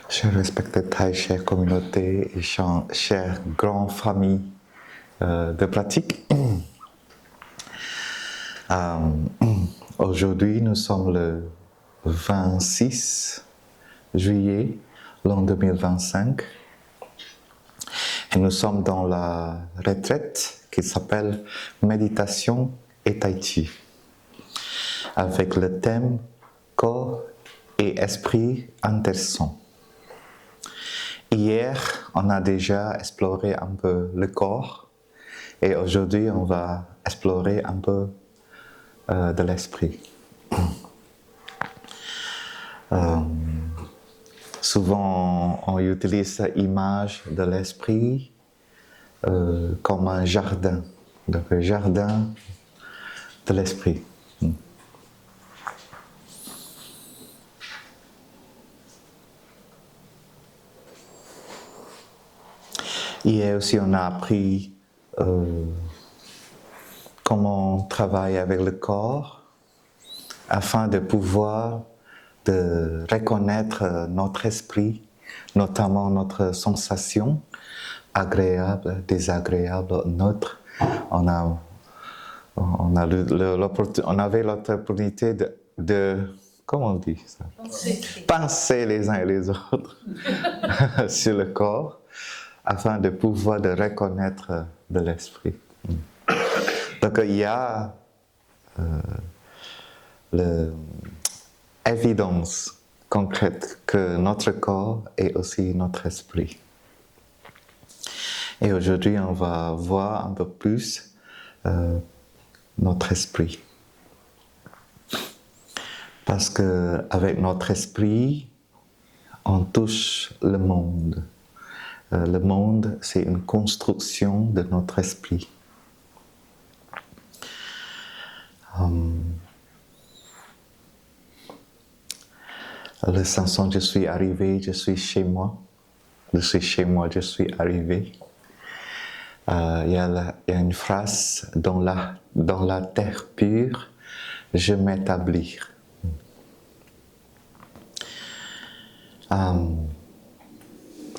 Chers respectés Thaï, chère communauté et chère grande famille de pratique, aujourd'hui nous sommes le 26 juillet l'an 2025 et nous sommes dans la retraite qui s'appelle Méditation et Tai Chi avec le thème corps et esprit interson. Hier, on a déjà exploré un peu le corps et aujourd'hui, on va explorer un peu de l'esprit. Souvent, on utilise l'image de l'esprit comme un jardin, donc le jardin de l'esprit. Hier aussi, on a appris comment travailler avec le corps afin de pouvoir de reconnaître notre esprit, notamment notre sensation agréable, désagréable, neutre. On avait l'opportunité de comment on dit ça? Penser les uns et les autres sur le corps afin de pouvoir de reconnaître de l'esprit. Donc il y a l'évidence concrète que notre corps est aussi notre esprit. Et aujourd'hui, on va voir un peu plus notre esprit. Parce qu'avec notre esprit, on touche le monde. Le monde, c'est une construction de notre esprit. Le chanson « Je suis arrivé, je suis chez moi ». Je suis chez moi, je suis arrivé. Il y a une phrase dans la terre pure, je m'établis.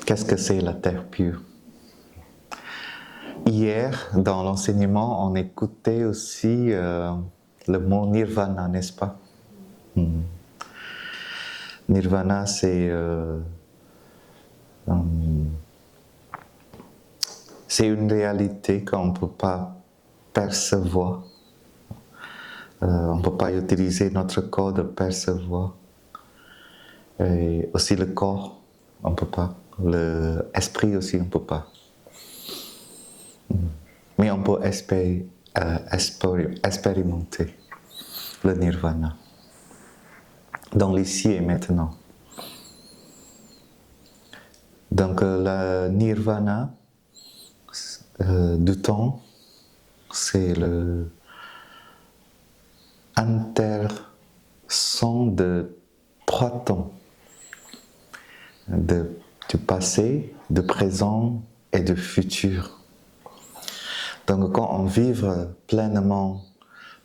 Qu'est-ce que c'est la terre pure? Hier, dans l'enseignement, on écoutait aussi le mot nirvana, n'est-ce pas? Nirvana, c'est une réalité qu'on ne peut pas percevoir. On ne peut pas utiliser notre corps de percevoir. Et aussi le corps, on ne peut pas. L'esprit aussi, on ne peut pas. Mais on peut expérimenter le nirvana dans l'ici et maintenant. Donc le nirvana du temps, c'est le interson de 3 temps, du passé, du présent et du futur. Donc quand on vit pleinement,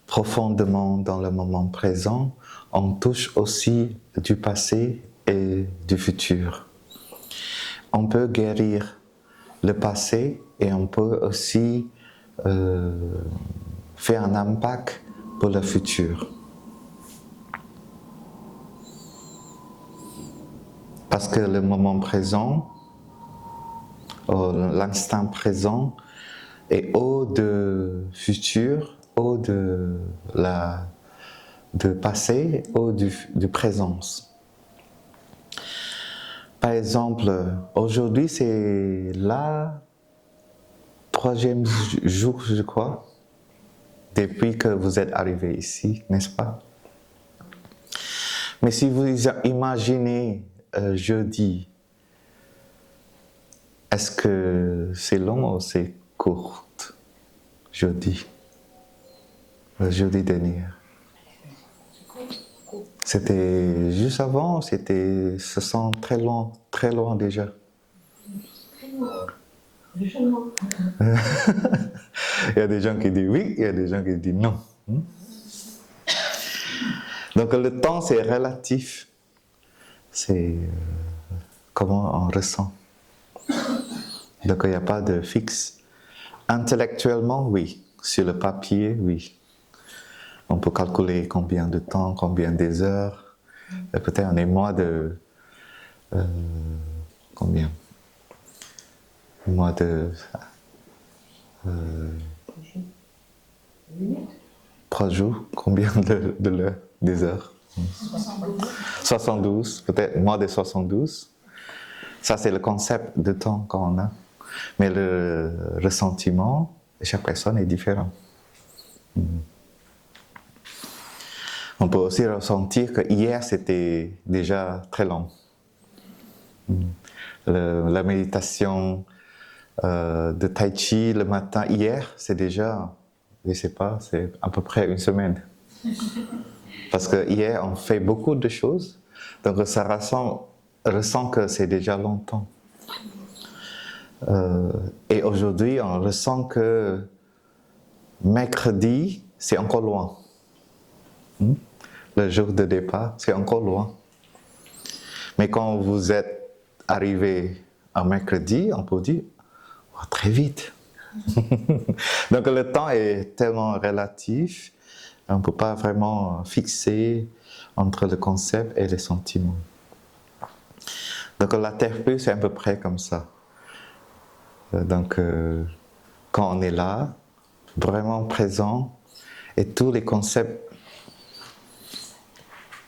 profondément dans le moment présent, on touche aussi du passé et du futur. On peut guérir le passé et on peut aussi fait un impact pour le futur. Parce que le moment présent, l'instant présent, est haut de futur, haut de passé, haut de présence. Par exemple, aujourd'hui c'est la 3e jour, je crois, depuis que vous êtes arrivé ici, n'est-ce pas? Mais si vous imaginez jeudi, est-ce que c'est long ou c'est court, jeudi? Le jeudi dernier. C'était juste avant, se sent très loin déjà. Il y a des gens qui disent oui, il y a des gens qui disent non. Donc le temps c'est relatif. C'est comment on ressent. Donc il n'y a pas de fixe. Intellectuellement, oui. Sur le papier, oui. On peut calculer combien de temps, combien des heures. Et peut-être on est moins de... combien? Moins de... 3 jours, combien de l'heure, des heures? 72, peut-être moins de 72. Ça, c'est le concept de temps qu'on a. Mais le ressentiment de chaque personne est différent. On peut aussi ressentir que hier, c'était déjà très long. La méditation de Tai Chi le matin, hier, c'est déjà, je ne sais pas, c'est à peu près une semaine. Parce que hier, on fait beaucoup de choses, donc ça ressent que c'est déjà longtemps. Et aujourd'hui, on ressent que mercredi, c'est encore loin. Le jour de départ, c'est encore loin. Mais quand vous êtes arrivé un mercredi, on peut dire oh, très vite. Donc le temps est tellement relatif, on ne peut pas vraiment fixer entre le concept et les sentiments. Donc la thérapie, c'est à peu près comme ça. Donc quand on est là, vraiment présent, et tous les concepts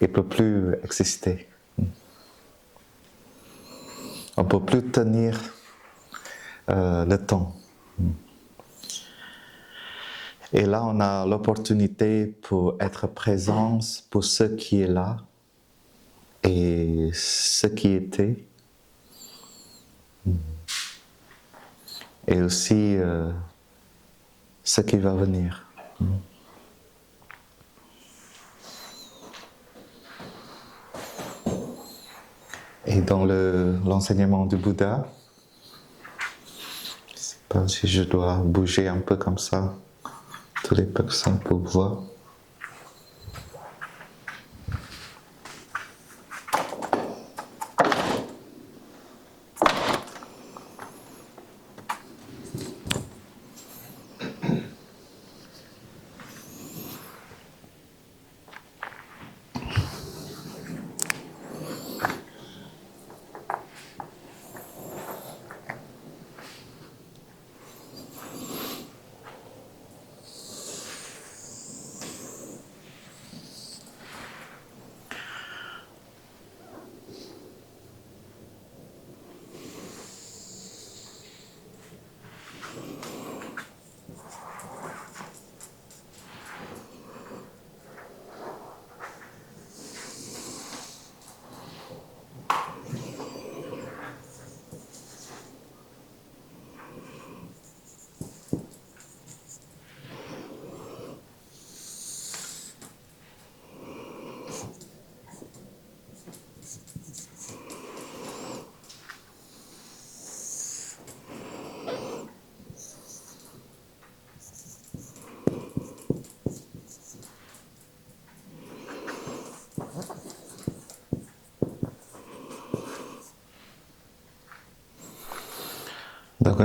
ne peuvent plus exister. On ne peut plus tenir le temps. Et là, on a l'opportunité pour être présent pour ce qui est là et ce qui était. Et aussi ce qui va venir. Et dans l'enseignement du Bouddha, je ne sais pas si je dois bouger un peu comme ça, toutes les personnes pour voir.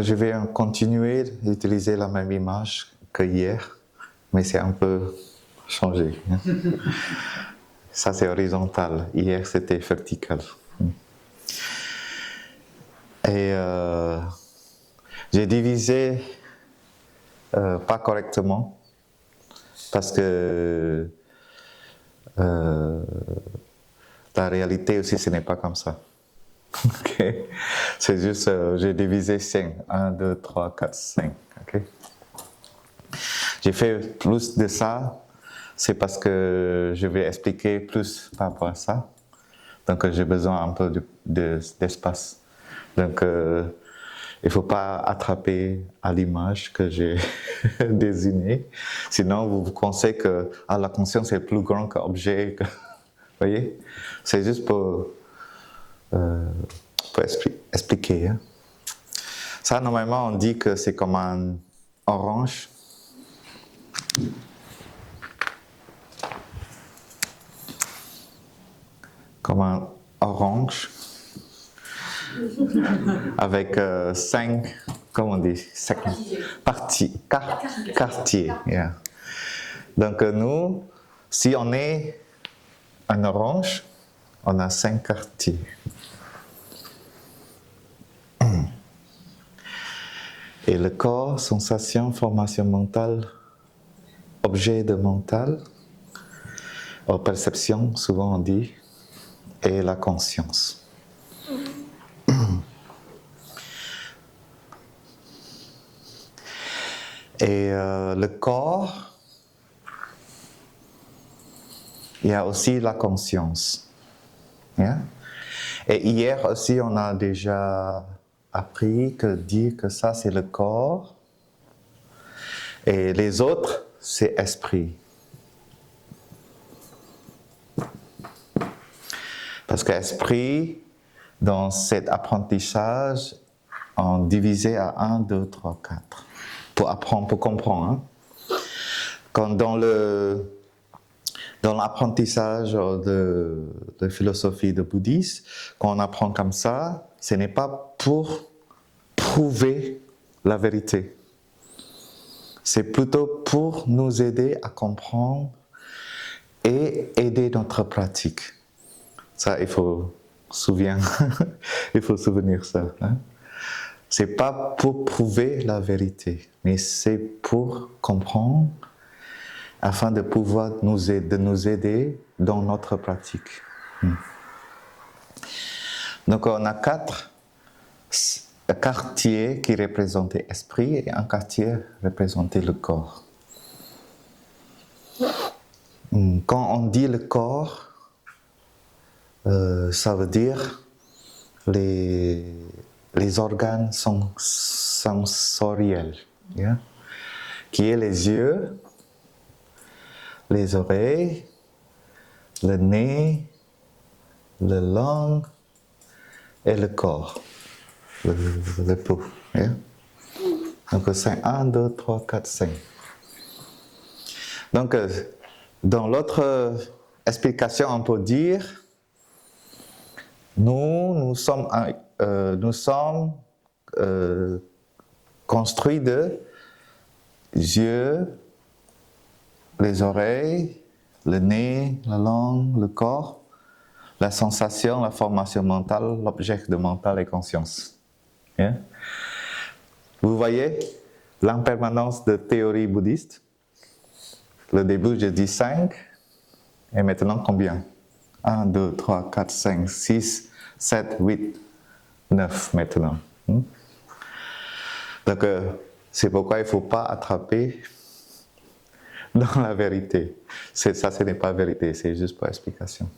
Je vais continuer d'utiliser la même image que hier, mais c'est un peu changé. Ça, c'est horizontal. Hier, c'était vertical. Et j'ai divisé pas correctement parce que la réalité aussi, ce n'est pas comme ça. Okay. C'est juste, j'ai divisé 5. 1, 2, 3, 4, 5. Okay. J'ai fait plus de ça, c'est parce que je vais expliquer plus par rapport à ça. Donc j'ai besoin un peu d'espace. Donc il ne faut pas attraper à l'image que j'ai désignée. Sinon vous pensez que la conscience est plus grande qu'un objet. Vous voyez? C'est juste pour expliquer. Hein. Ça, normalement, on dit que c'est comme un orange. Comme un orange. Avec 5, comment on dit? 5 parties. Quartiers. Yeah. Donc nous, si on est un orange, on a 5 quartiers. Et le corps, sensation, formation mentale, objet de mental, perception, souvent on dit, et la conscience. Et le corps, il y a aussi la conscience. Yeah? Et hier aussi, on a déjà appris que dire que ça c'est le corps et les autres c'est esprit. Parce que esprit, dans cet apprentissage, on divisait à 1, 2, 3, 4. Pour apprendre, pour comprendre. Hein? Quand dans l'apprentissage de philosophie de bouddhisme, quand on apprend comme ça, ce n'est pas pour prouver la vérité. C'est plutôt pour nous aider à comprendre et aider notre pratique. Ça, il faut souvenir ça. Hein? C'est pas pour prouver la vérité, mais c'est pour comprendre afin de pouvoir nous aider dans notre pratique. Donc on a 4 quartiers qui représentaient l'esprit et un quartier représentait le corps. Quand on dit le corps, ça veut dire les organes sensoriels, yeah? Qui est les yeux, les oreilles, le nez, la langue et le corps, le peau. Yeah? Donc c'est 1, 2, 3, 4, 5. Donc dans l'autre explication, on peut dire nous sommes construits de yeux, les oreilles, le nez, la langue, le corps, la sensation, la formation mentale, l'objet de mental et conscience. Yeah? Vous voyez l'impermanence de théorie bouddhiste? Le début, je dis 5, et maintenant combien? 1, 2, 3, 4, 5, 6, 7, 8, 9 maintenant. Donc, c'est pourquoi il ne faut pas attraper dans la vérité. Ça, ce n'est pas vérité, c'est juste pour explication.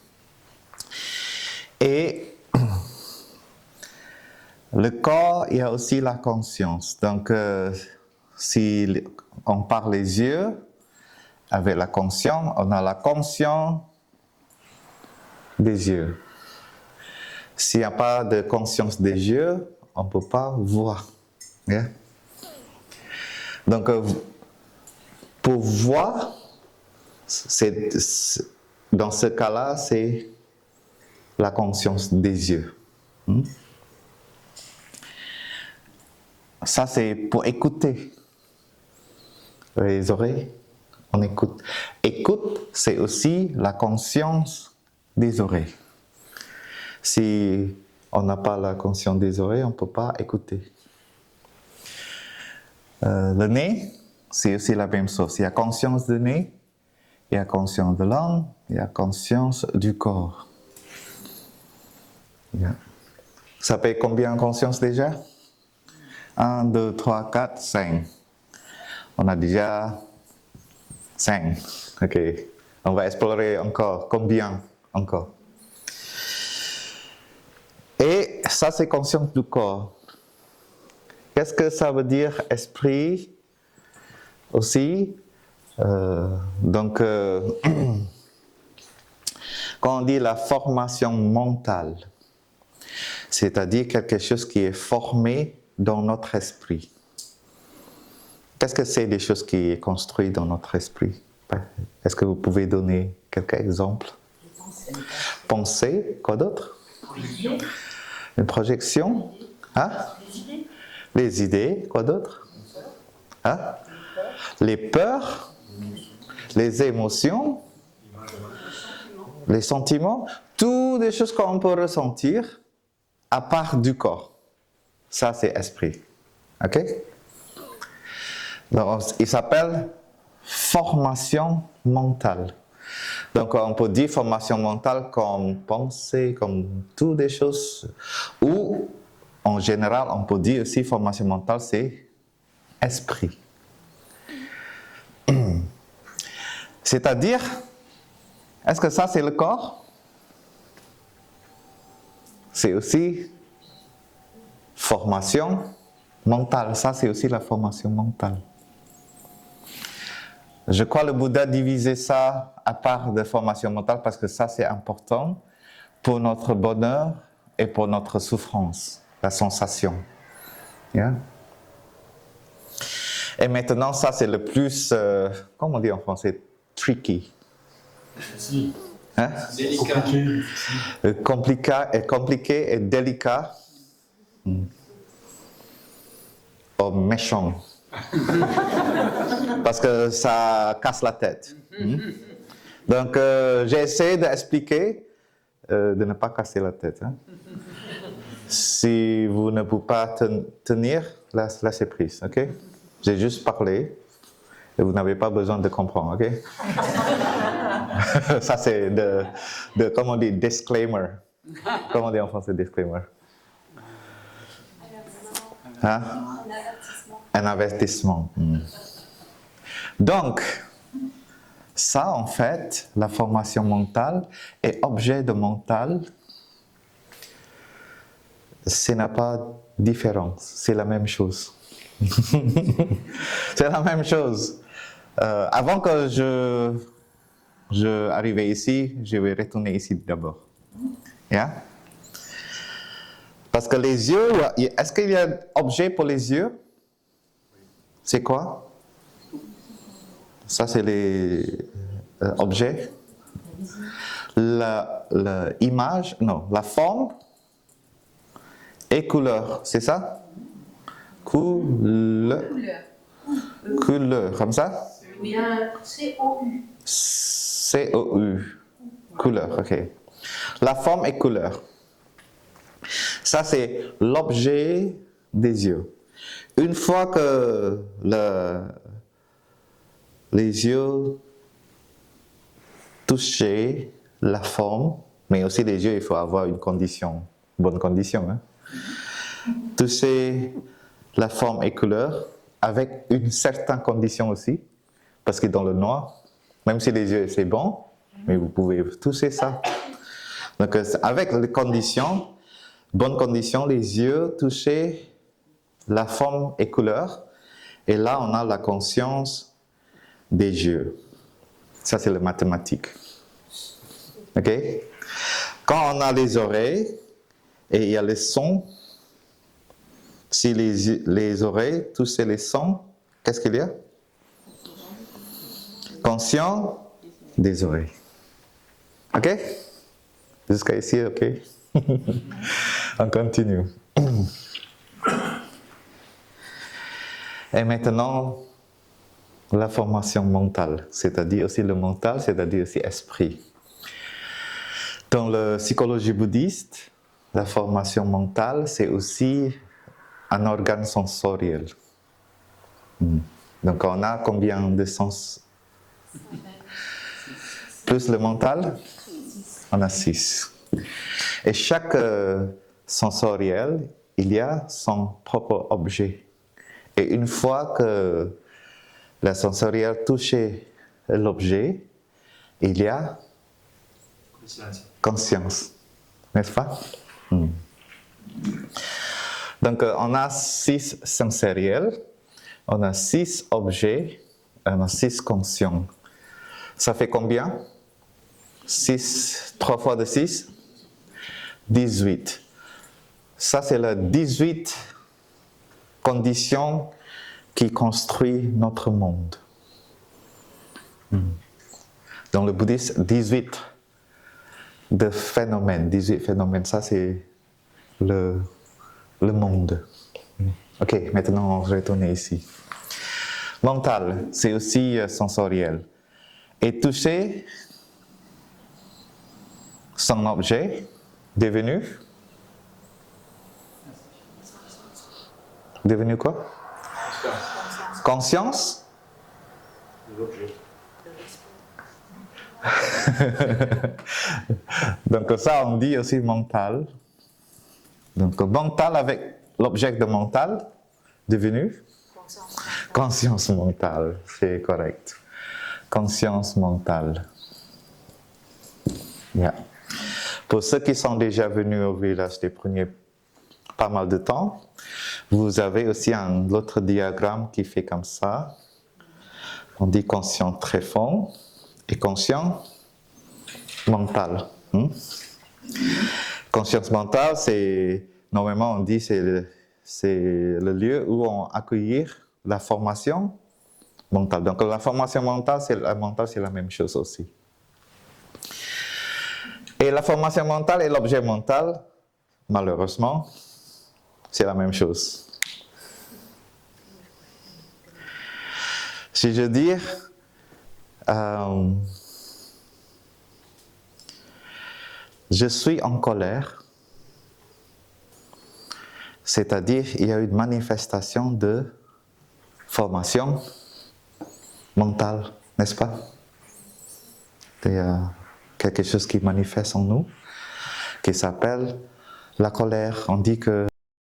Et le corps, il y a aussi la conscience. Donc, si on parle les yeux, avec la conscience, on a la conscience des yeux. S'il n'y a pas de conscience des yeux, on ne peut pas voir. Yeah? Donc, pour voir, dans ce cas-là, c'est la conscience des yeux. ça c'est pour écouter. Les oreilles, on écoute. Écoute, c'est aussi la conscience des oreilles. Si on n'a pas la conscience des oreilles, on ne peut pas écouter. Le nez, c'est aussi la même chose. Il y a conscience du nez, il y a conscience de l'âme, il y a conscience du corps. Yeah. Ça fait combien de conscience déjà? 1, 2, 3, 4, 5. On a déjà 5. Ok. On va explorer encore. Combien encore? Et ça, c'est conscience du corps. Qu'est-ce que ça veut dire esprit aussi? Quand on dit la formation mentale, c'est-à-dire quelque chose qui est formé dans notre esprit. Qu'est-ce que c'est des choses qui est construites dans notre esprit? Est-ce que vous pouvez donner quelques exemples? Penser, quoi d'autre? Une projection? Hein? Les idées, quoi d'autre? Hein? Les peurs, les émotions, les sentiments, toutes des choses qu'on peut ressentir à part du corps. Ça, c'est esprit. Ok? Donc, il s'appelle formation mentale. Donc, on peut dire formation mentale comme pensée, comme toutes des choses. Ou, en général, on peut dire aussi formation mentale, c'est esprit. C'est-à-dire, est-ce que ça, c'est le corps? C'est aussi formation mentale. Ça, c'est aussi la formation mentale. Je crois que le Bouddha divisait ça à part de formation mentale parce que ça, c'est important pour notre bonheur et pour notre souffrance, la sensation. Yeah? Et maintenant, ça, c'est le plus, comment on dit en français, tricky. Hein? Compliqué et délicat. Oh, méchant. Parce que ça casse la tête. Donc, j'ai essayé d'expliquer, de ne pas casser la tête. Hein. Si vous ne pouvez pas tenir, lâchez prise. Ok? J'ai juste parlé et vous n'avez pas besoin de comprendre. Ok? Ça, c'est comment on dit, disclaimer. Comment on dit en français, disclaimer? Hein? Un avertissement. Donc, ça, en fait, la formation mentale et objet de mental, ce n'est pas différent, c'est la même chose. C'est la même chose. Avant que je arrive ici, je vais retourner ici d'abord. Yeah? Parce que les yeux, est-ce qu'il y a un objet pour les yeux? C'est quoi? Ça, c'est les objets. L'image, non, la forme et couleur, c'est ça? Couleur, comme ça? Oui, C-O-U. C-O-U. Couleur, ok. La forme et couleur. Ça, c'est l'objet des yeux. Une fois que les yeux touchent la forme, mais aussi les yeux, il faut avoir une condition, bonne condition. Hein? Toucher la forme et couleur avec une certaine condition aussi, parce que dans le noir, même si les yeux c'est bon, mais vous pouvez toucher ça. Donc avec les conditions, bonnes conditions, les yeux toucher la forme et couleur, et là on a la conscience des yeux. Ça c'est la mathématique. Ok? Quand on a les oreilles et il y a les sons, si les oreilles touchent les sons, qu'est-ce qu'il y a? Conscient des oreilles. Ok? Jusqu'à ici, ok? On continue. Et maintenant, la formation mentale, c'est-à-dire aussi le mental, c'est-à-dire aussi esprit. Dans la psychologie bouddhiste, la formation mentale, c'est aussi un organe sensoriel. Donc on a combien de sens? Plus le mental, on a 6. Et chaque sensoriel, il y a son propre objet. Et une fois que la sensorielle touche l'objet, il y a conscience, n'est-ce pas? Donc on a 6 sensoriels, on a 6 objets, on a 6 conscients. Ça fait combien? 6, 3 fois de 6? 18. Ça c'est la 18 conditions qui construit notre monde. Dans le bouddhisme, 18 de phénomènes. 18 phénomènes, ça c'est le monde. Ok, maintenant on va retourner ici. Mental, c'est aussi sensoriel. Et toucher son objet devenu quoi? Conscience. Donc ça on dit aussi mental. Donc mental avec l'objet de mental devenu conscience mentale, c'est correct. Conscience mentale. Yeah. Pour ceux qui sont déjà venus au village des premiers pas mal de temps, vous avez aussi un autre diagramme qui fait comme ça. On dit conscient très fond et conscient mental. Conscience mentale, c'est normalement on dit c'est le lieu où on accueille la formation mentale. Donc la formation mentale, c'est la même chose aussi. Et la formation mentale et l'objet mental, malheureusement, c'est la même chose. Si je dis, je suis en colère, c'est-à-dire il y a une manifestation de formation mentale, n'est-ce pas? Il y a quelque chose qui manifeste en nous, qui s'appelle la colère. On dit que